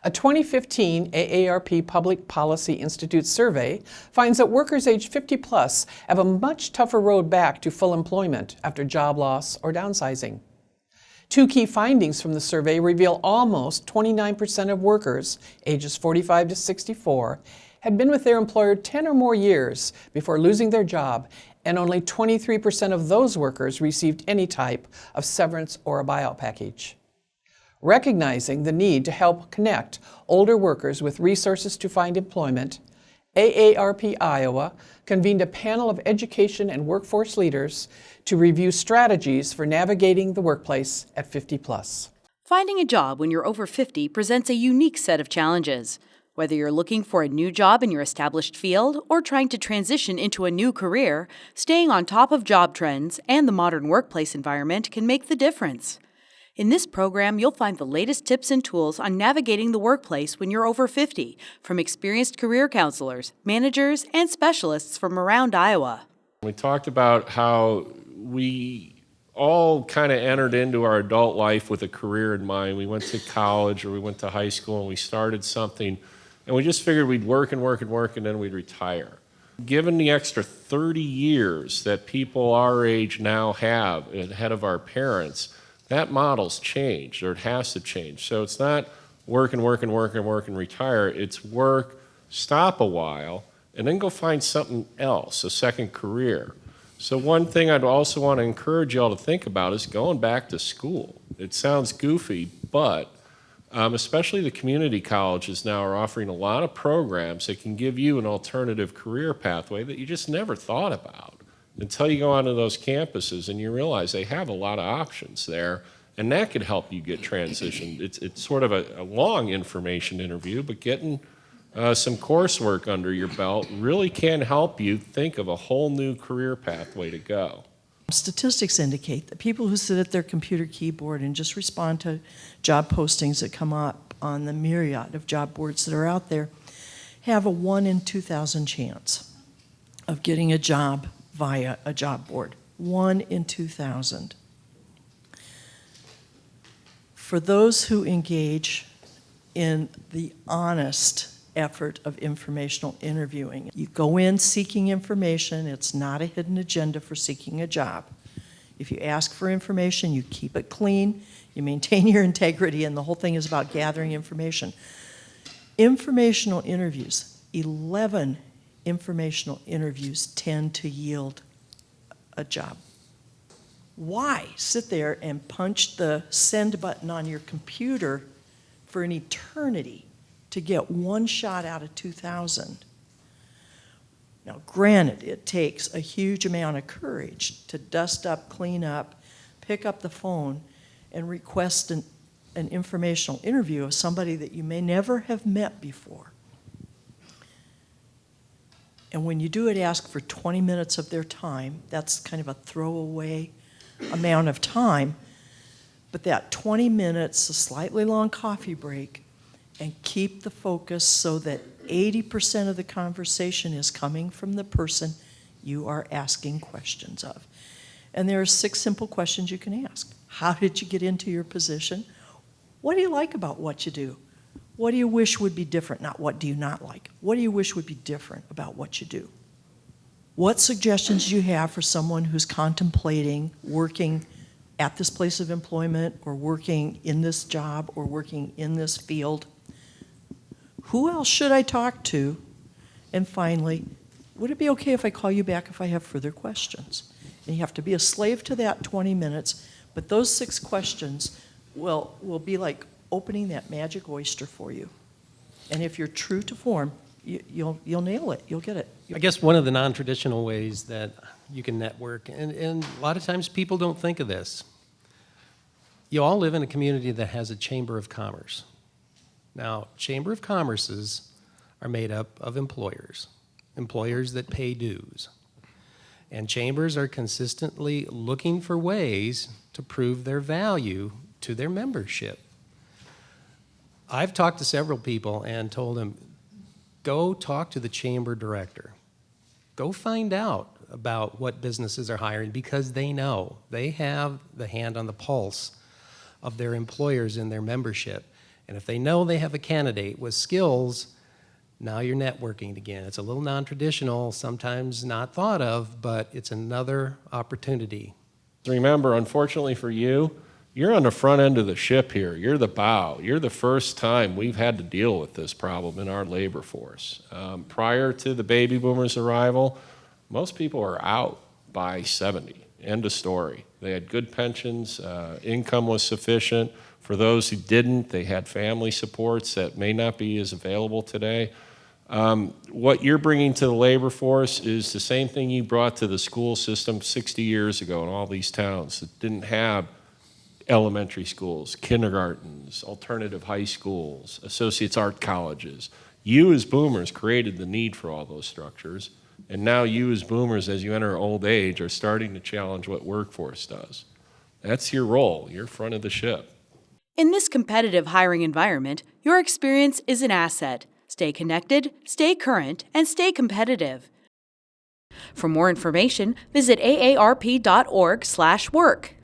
A 2015 AARP Public Policy Institute survey finds that workers age 50 plus have a much tougher road back to full employment after job loss or downsizing. Two key findings from the survey reveal almost 29% of workers ages 45 to 64 had been with their employer 10 or more years before losing their job, and only 23% of those workers received any type of severance or a buyout package. Recognizing the need to help connect older workers with resources to find employment, AARP Iowa convened a panel of education and workforce leaders to review strategies for navigating the workplace at 50 plus. Finding a job when you're over 50 presents a unique set of challenges. Whether you're looking for a new job in your established field or trying to transition into a new career, staying on top of job trends and the modern workplace environment can make the difference. In this program, you'll find the latest tips and tools on navigating the workplace when you're over 50 from experienced career counselors, managers, and specialists from around Iowa. We talked about how we all kind of entered into our adult life with a career in mind. We went to college or we went to high school and we started something, and we just figured we'd work and work and work and then we'd retire. Given the extra 30 years that people our age now have ahead of our parents, that model's changed, or it has to change. So it's not work and work and work and work and retire. It's work, stop a while, and then go find something else, a second career. So one thing I'd also want to encourage y'all to think about is going back to school. It sounds goofy, but especially the community colleges now are offering a lot of programs that can give you an alternative career pathway that you just never thought about until you go onto those campuses and you realize they have a lot of options there, and that could help you get transitioned. It's sort of a long information interview, but getting some coursework under your belt really can help you think of a whole new career pathway to go. Statistics indicate that people who sit at their computer keyboard and just respond to job postings that come up on the myriad of job boards that are out there have a 1 in 2,000 chance of getting a job via a job board. 1 in 2,000. For those who engage in the honest effort of informational interviewing, you go in seeking information. It's not a hidden agenda for seeking a job. If you ask for information, you keep it clean, you maintain your integrity, and the whole thing is about gathering information. Informational interviews, 11 informational interviews tend to yield a job. Why sit there and punch the send button on your computer for an eternity to get one shot out of 2,000? Now, granted, it takes a huge amount of courage to dust up, clean up, pick up the phone, and request an informational interview of somebody that you may never have met before. And when you do it, ask for 20 minutes of their time. That's kind of a throwaway amount of time. But that 20 minutes, a slightly long coffee break, and keep the focus so that 80% of the conversation is coming from the person you are asking questions of. And there are 6 simple questions you can ask. How did you get into your position? What do you like about what you do? What do you wish would be different? Not what do you not like. What do you wish would be different about what you do? What suggestions do you have for someone who's contemplating working at this place of employment or working in this job or working in this field? Who else should I talk to? And finally, would it be okay if I call you back if I have further questions? And you have to be a slave to that 20 minutes, but those 6 questions will be like opening that magic oyster for you. And if you're true to form, you'll nail it. You'll get it. I guess one of the non-traditional ways that you can network, and a lot of times people don't think of this. You all live in a community that has a Chamber of Commerce. Now, Chamber of Commerces are made up of employers that pay dues. And chambers are consistently looking for ways to prove their value to their membership. I've talked to several people and told them, go talk to the chamber director. Go find out about what businesses are hiring, because they know. They have the hand on the pulse of their employers and their membership. And if they know they have a candidate with skills, now you're networking again. It's a little non-traditional, sometimes not thought of, but it's another opportunity. Remember, unfortunately for you, you're on the front end of the ship here. You're the bow. You're the first time we've had to deal with this problem in our labor force. Prior to the baby boomers' arrival, most people are out by 70. End of story. They had good pensions, income was sufficient. For those who didn't, they had family supports that may not be as available today. What you're bringing to the labor force is the same thing you brought to the school system 60 years ago in all these towns that didn't have elementary schools, kindergartens, alternative high schools, associates art colleges. You as boomers created the need for all those structures, and now you as boomers, as you enter old age, are starting to challenge what workforce does. That's your role. You're front of the ship. In this competitive hiring environment, your experience is an asset. Stay connected, stay current, and stay competitive. For more information, visit aarp.org/work.